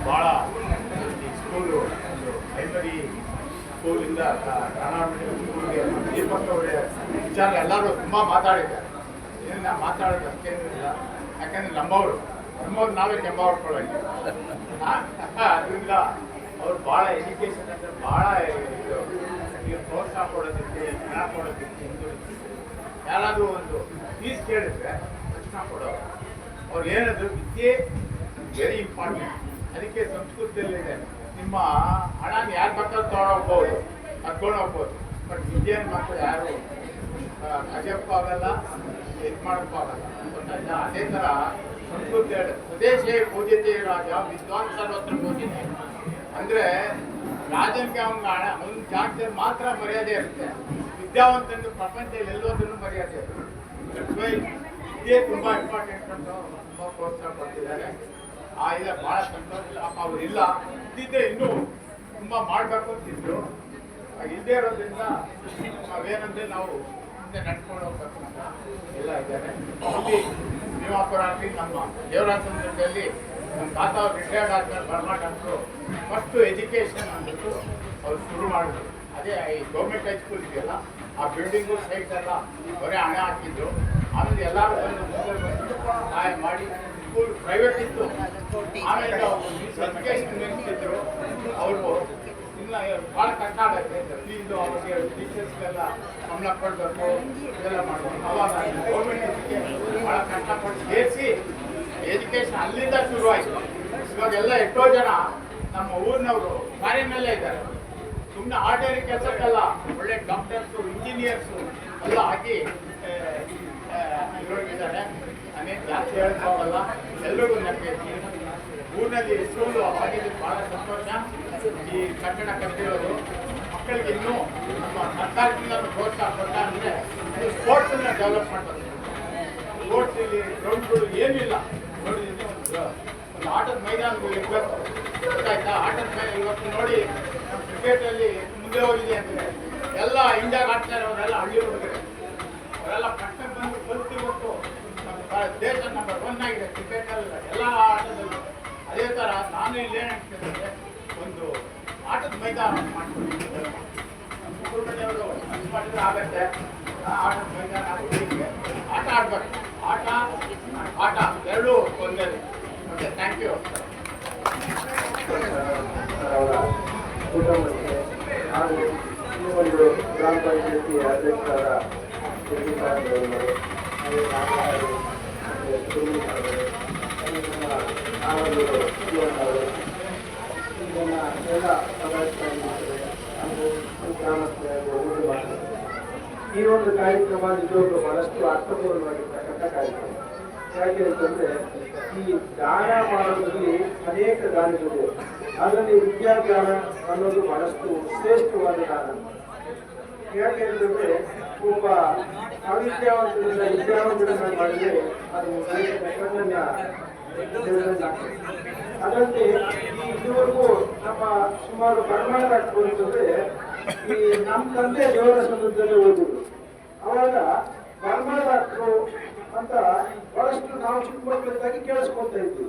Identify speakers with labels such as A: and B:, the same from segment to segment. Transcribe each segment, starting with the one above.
A: ಭಾಳ ಈ school primary ಸ್ಕೂಲಿಂದ ಕನ್ನಡ ಮೀಡಿಯಂ ಸ್ಕೂಲ್ಗೆ ದೀಪಕ್ ಅವರ ವಿಚಾರ ಎಲ್ಲರೂ ತುಂಬ ಮಾತಾಡಿದ್ದಾರೆ. ಇದನ್ನು ಮಾತಾಡೋದು ಅಷ್ಟೇನಿಲ್ಲ, ಯಾಕಂದರೆ ನಮ್ಮವ್ರು ನಾವೇ ಕೆಂಬ ಹೊಡ್ಕೊಳ್ಳೋದು. ಅದರಿಂದ ಅವ್ರು ಭಾಳ ಎಜುಕೇಷನ್ ಅಂದರೆ ಭಾಳ ಇದು ಪ್ರೋತ್ಸಾಹ ಕೊಡೋದಕ್ಕೆ, ಹಣ ಕೊಡೋದಕ್ಕೆ ಹಿಂದುಳಿದಿದೆ. ಯಾರಾದರೂ ಒಂದು ಫೀಸ್ ಕೇಳಿದ್ರೆ ತಕ್ಷಣ ಕೊಡೋರು. ಅವ್ರು ಏನಾದರೂ ವಿದ್ಯೆ ವೆರಿ ಇಂಪಾರ್ಟೆಂಟ್. ಅದಕ್ಕೆ ಸಂಸ್ಕೃತಿಯಲ್ಲಿದೆ, ನಿಮ್ಮ ಹಣನ ಯಾರು ಬೇಕಾದ್ರೂ ತೊಗೊಂಡೋಗ್ಬೋದು, ಕರ್ಕೊಂಡು ಹೋಗ್ಬೋದು, ಬಟ್ ವಿದ್ಯೆಯನ್ನು ಮಾತ್ರ ಯಾರು ಅಜಪ್ಪು ಆಗಲ್ಲ, ಇದು ಮಾಡೋಕ್ಕೂ ಆಗಲ್ಲ. ಅದೇ ಥರ ಸಂಸ್ಕೃತಿ ಹೇಳಿ ಸ್ವದೇಶೇ ಪೂಜ್ಯತೆ ರಾಜ ವಿದ್ವಾನ್ ಸರ್ವತ್ರ ಪೂಜ್ಯತೆ. ಅಂದರೆ ರಾಜನಿಗೆ ಅವನ ಜಾಗದಲ್ಲಿ ಮಾತ್ರ ಮರ್ಯಾದೆ ಇರುತ್ತೆ, ವಿದ್ಯಾವಂತನಿಗೆ ಪ್ರಪಂಚದಲ್ಲಿ ಎಲ್ಲೋದ್ರೂ ಮರ್ಯಾದೆ ಇರುತ್ತೆ. ವಿದ್ಯೆ ತುಂಬ ಇಂಪಾರ್ಟೆಂಟ್ ಅಂತ ತುಂಬ ಪ್ರೋತ್ಸಾಹ ಪಡ್ತಿದ್ದಾರೆ. ಇಲ್ಲ ಭಾಳ ಸಂತೋಷ. ಅವ್ರು ಇಲ್ಲ ಇದ್ದಿದ್ದೆ ಇನ್ನೂ ತುಂಬ ಮಾಡಬೇಕು ಅಂತಿದ್ರು. ಇಲ್ಲದೇ ಇರೋದ್ರಿಂದ ನಾವೇನಂದರೆ ನಾವು ಮುಂದೆ ನಡ್ಕೊಂಡು ಹೋಗ್ಬೇಕು ಅಂತ ಎಲ್ಲ ಇದ್ದಾರೆ. ಇಲ್ಲಿ ಭೀಮಾಪುರ ಆಗಲಿ, ನಮ್ಮ ದೇವರಾಜದಲ್ಲಿ ನಮ್ಮ ತಾತ ಅವ್ರು ರಿಟೈರ್ಡ್ ಆದ್ಮೇಲೆ ಬರ್ಮಾಟಂತರು ಫಸ್ಟು ಎಜುಕೇಷನ್ ಅಂದ್ಬಿಟ್ಟು ಅವ್ರು ಶುರು ಮಾಡಿದ್ರು. ಅದೇ ಈ ಗೌರ್ಮೆಂಟ್ ಹೈಸ್ಕೂಲ್ ಇದೆಯಲ್ಲ, ಆ ಬಿಲ್ಡಿಂಗು ಸೈಟ್ ಎಲ್ಲ ಬರೀ ಹಣ ಹಾಕಿದ್ರು. ಆಮೇಲೆ ಎಲ್ಲರೂ ಬಂದು ಮುಂದೆ ಸಹಾಯ ಮಾಡಿ ಸ್ಕೂಲ್ ಪ್ರೈವೇಟ್ ಇತ್ತು. ಆಮೇಲೆ ಎಜುಕೇಷನ್ ನಿಲ್ಲಿಸಿದ್ರು. ಅವರು ಇನ್ನು ಭಾಳ ಕಷ್ಟ ಆಗುತ್ತೆ. ಫೀಸು ಅವ್ರಿಗೆ ಟೀಚರ್ಸ್ಗೆಲ್ಲ ಸಂಬಳ ಕೊಡಬೇಕು, ಇದೆಲ್ಲ ಮಾಡಬೇಕು. ಅವಾಗ ಗೌರ್ಮೆಂಟ್ ಎಜುಕೇಷನ್ ಭಾಳ ಕಷ್ಟಪಟ್ಟು ಸೇರಿಸಿ ಎಜುಕೇಷನ್ ಅಲ್ಲಿಂದ ಶುರುವಾಯಿತು. ಇವಾಗೆಲ್ಲ ಎಷ್ಟೋ ಜನ ನಮ್ಮ ಊರಿನವರು ಫಾರಿನಲ್ಲೇ ಇದ್ದಾರೆ. ಸುಮ್ಮನೆ ಆರ್ಡಿನರಿ ಕೆಲಸಕ್ಕೆಲ್ಲ ಒಳ್ಳೆ ಡಾಕ್ಟರ್ಸು, ಇಂಜಿನಿಯರ್ಸು ಎಲ್ಲ ಆಗಿ ಇರೋಗಿದ್ದಾರೆ. ಅನೇಕ ಜಾಸ್ತಿ ಹೇಳ್ಕೋಗಲ್ಲ. ಎಲ್ರಿಗೂ ನಮಗೆ ಊರಿನಲ್ಲಿ ಇಷ್ಟೊಂದು ಆಗಿದ್ದು ಭಾಳ ಸಂತೋಷ. ಈ ಕಟ್ಟಡ ಕಟ್ಟಿರೋದು ಮಕ್ಕಳಿಗೆ ಇನ್ನೂ ನಮ್ಮ ಸರ್ಕಾರದಿಂದ ಪ್ರೋತ್ಸಾಹ ಕೊಟ್ಟ ಅಂದರೆ ಸ್ಪೋರ್ಟ್ಸನ್ನು ಡೆವಲಪ್ ಮಾಡಬೇಕು. ಸ್ಪೋರ್ಟ್ಸ್ ಇಲ್ಲಿ ಗ್ರೌಂಡ್ಗಳು ಏನಿಲ್ಲ ನೋಡಿದ್ರೆ ಒಂದು ಆಟದ ಮೈದಾನಗಳು ಇರಬೇಕು, ಗೊತ್ತಾಯ್ತಾ? ಆಟದ ಮೈದಾನ ಇವತ್ತು ನೋಡಿ ನಮ್ಮ ಕ್ರಿಕೆಟಲ್ಲಿ ಮುಂದೆ ಹೋಗಿದೆ ಅಂದರೆ ಎಲ್ಲ ಇಂಡಿಯಾಗೆ ಆಡ್ತಾರೆ. ಅವರೆಲ್ಲ ಹಳ್ಳಿ ಹುಡುಗರೆ, ಅವರೆಲ್ಲ ಪಟ್ಟಕ್ಕೆ ಬಂದು ಕಲಿತು ಇವತ್ತು ನಮ್ಮ ದೇಶ ನಂಬರ್ 1 ಆಗಿದೆ ಕ್ರಿಕೆಟಲ್ಲಿ, ಎಲ್ಲ ಆಟದಲ್ಲಿ. ಅದೇ ಥರ ನಾನು ಇಲ್ಲಿ ಏನು ಹೇಳ್ತಿದ್ದೆ, ಒಂದು ಆಟದ ಮೈದಾನ ಮಾಡ್ಕೊಂಡು ಸುಬ್ರಹ್ಮಣ್ಯವರು ಮಾಡಿದ್ರೆ ಆಗುತ್ತೆ. ಆಟದ ಮೈದಾನ ಆಟ ಆಡ್ಬೇಕು. ಆಟ ಎರಡೂ ಒಂದೇ. Okay, thank you.
B: ಕುಟುಂಬಕ್ಕೆ ಹಾಗೂ ಈ ಒಂದು ಗ್ರಾಮ ಪಂಚಾಯತಿ ಅಧ್ಯಕ್ಷರಾದ ಈ ಒಂದು ಕಾರ್ಯಕ್ರಮ ನಿಜವಾಗ್ಲೂ ಬಹಳಷ್ಟು ಅರ್ಥಪೂರ್ಣವಾಗಿರ್ತಕ್ಕಂಥ ಕಾರ್ಯಕ್ರಮ. ಯಾಕೆ ಅಂತಂದ್ರೆ ಈ ದಾನ ಮಾಡೋದ್ರಲ್ಲಿ ಅನೇಕ ದಾನಗಳಿವೆ. ಅದರಲ್ಲಿ ವಿದ್ಯಾದಾನ ಅನ್ನೋದು ಬಹಳಷ್ಟು ಶ್ರೇಷ್ಠವಾದ ದಾನ. ಯಾಕೆ ಅಂತಂದ್ರೆ ಒಬ್ಬ ಅವಿದ್ಯಾವಂತರಿಂದ ವಿದ್ಯಾವಂತರನ್ನ ಮಾಡಿದ್ರೆ ಅದು ಕಣ್ಣನ್ನ ಅದರಂತೆ ಇದುವರೆಗೂ ನಮ್ಮ ಸುಮಾರು ಪ್ರಮಾಣ ಅಂತಂದ್ರೆ ಈ ನಮ್ಮ ತಂದೆ ದೇವರ ಸಮುದ್ರದಲ್ಲಿ ಓದಿದ್ರು. ಅವಾಗ ಬರ್ಮಾ ಡಾಕ್ಟ್ರು ಅಂತ ಬಹಳಷ್ಟು ನಾವು ಚಿಕ್ಕ ಮಕ್ಕಳಿದ್ದಾಗಿ ಕೇಳಿಸ್ಕೊತಾ ಇದ್ವಿ.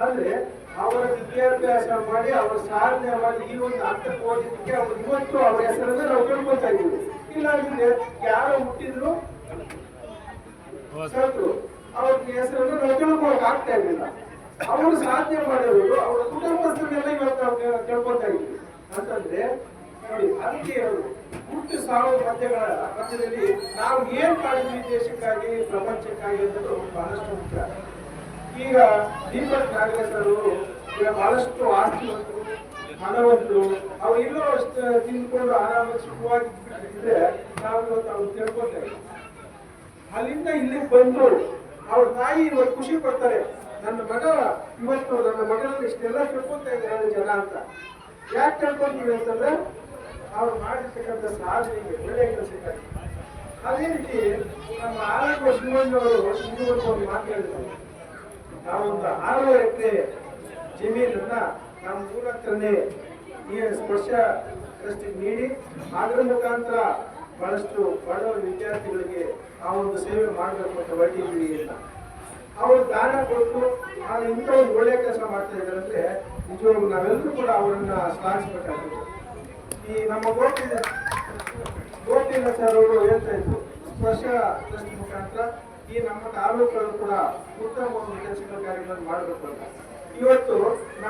B: ಅಂದ್ರೆ ಅವರ ವಿದ್ಯಾಭ್ಯಾಸ ಮಾಡಿ ಅವರ ಸಾಧನೆ ಮಾಡಿ ಈ ಒಂದು ಹಂತಕ್ಕೆ ಹೋಗಿದ್ದಕ್ಕೆ ಅವ್ರು ಇವತ್ತು ಅವರ ಹೆಸರನ್ನ ನಾವು ಕೇಳ್ಕೊತಾ ಇದ್ದೀವಿ. ಇಲ್ಲಾಂದ್ರೆ ಯಾರೋ ಹುಟ್ಟಿದ್ರು ಸತ್ರು ಅವ್ರಿಗೆ ಹೆಸರನ್ನು ನಾವು ಕೇಳ್ಕೊಳಕ್ ಆಗ್ತಾ ಇರಲಿಲ್ಲ. ಅವರು ಸಾಧನೆ ಮಾಡಿರೋರು ಅವರ ಕುಟುಂಬಸ್ಥರನ್ನೆಲ್ಲ ಇವತ್ತು ನಾವು ಕೇಳ್ಕೊತಾ ಇದ್ವಿ. ಅಂತಂದ್ರೆ ನೋಡಿ, ಅದಕ್ಕೆ ಹುಟ್ಟು ಸಾವು ಮಧ್ಯದಲ್ಲಿ ನಾವು ಏನ್ ಮಾಡಿದ್ವಿ ದೇಶಕ್ಕಾಗಿ, ಪ್ರಪಂಚಕ್ಕಾಗಿ ಅನ್ನೋದು ಬಹಳಷ್ಟು ಮುಖ್ಯ. ಈಗ ದೀಪಕ್ ನಾಗೇಶ್ ಅವರು ಈಗ ಬಹಳಷ್ಟು ಆಸ್ತಿವಂತರು, ಹಣವಂತರು. ಅವ್ರು ಇನ್ನೂ ಅಷ್ಟು ತಿಂದ್ಕೊಂಡು ಆರಾಮಾಗಿ ಸುಖವಾಗಿ ಬಿಟ್ಟಿದ್ರೆ ನಾವು ಇವತ್ತು ಅವ್ರು ತಿಳ್ಕೊತೇವೆ. ಅಲ್ಲಿಂದ ಇಲ್ಲಿಗೆ ಬಂದು ಅವ್ರ ತಾಯಿ ಇವತ್ತು ಖುಷಿ ಪಡ್ತಾರೆ, ನನ್ನ ಮಗ ಇವತ್ತು ನನ್ನ ಮಗನಲ್ಲಿ ಇಷ್ಟೆಲ್ಲ ತಿಳ್ಕೊತಾ ಇದ್ದಾರೆ ಜನ ಅಂತ. ಯಾಕೆ ತಿಳ್ಕೊಂತೀವಿ ಅಂತಂದ್ರೆ ಅವ್ರು ಮಾಡಿರ್ತಕ್ಕಂಥ ಸಾಧನೆಗೆ ಒಳ್ಳೆಯ ಕೆಲಸಕ್ಕಾಗಿ. ಅದೇ ರೀತಿ ನಮ್ಮ ಆರೋಗ್ಯ ಶಿವಣ್ಣವರು ಇದುವರೆಗೂ ಒಂದು ಮಾತು ಹೇಳಿದ್ರು. ನಾವೊಂದು 6 ಎಕರೆ ಜಮೀನನ್ನ ನಮ್ಮ ಊರ ಹತ್ರನೇ ಈ ಸ್ಪರ್ಶ ಟ್ರಸ್ಟಿಗೆ ನೀಡಿ ಅದರ ಮುಖಾಂತರ ಬಹಳಷ್ಟು ಬಡವರ ವಿದ್ಯಾರ್ಥಿಗಳಿಗೆ ಆ ಒಂದು ಸೇವೆ ಮಾಡಬೇಕು ಅಂತ ಹೊರಟಿದ್ವಿ ಅಂತ. ಅವರು ದಾನ ಕೊಟ್ಟು ಇಂಥ ಒಂದು ಒಳ್ಳೆ ಕೆಲಸ ಮಾಡ್ತಾ ಇದ್ದಾರೆ ಅಂದ್ರೆ ನಿಜವಾಗ್ಲೂ ನಾವೆಲ್ಲರೂ ಕೂಡ ಅವರನ್ನ ಶ್ಲಾಘಿಸಬೇಕಾಗುತ್ತೆ. ಈ ನಮ್ಮ ಗೋಪಿನಾಥ್ ಸರ್ ಅವರು ಹೇಳ್ತಾ ಇದ್ರು, ಸ್ಪರ್ಶ ಟ್ರಸ್ಟ್ ಮುಖಾಂತರ ಈ ನಮ್ಮ ತಾಲೂಕುಗಳು ಕೂಡ ಉತ್ತಮ ಒಂದು ಕೆಲಸಗಳ ಕಾರ್ಯಗಳನ್ನು ಮಾಡಬೇಕು ಅಂತ. ಇವತ್ತು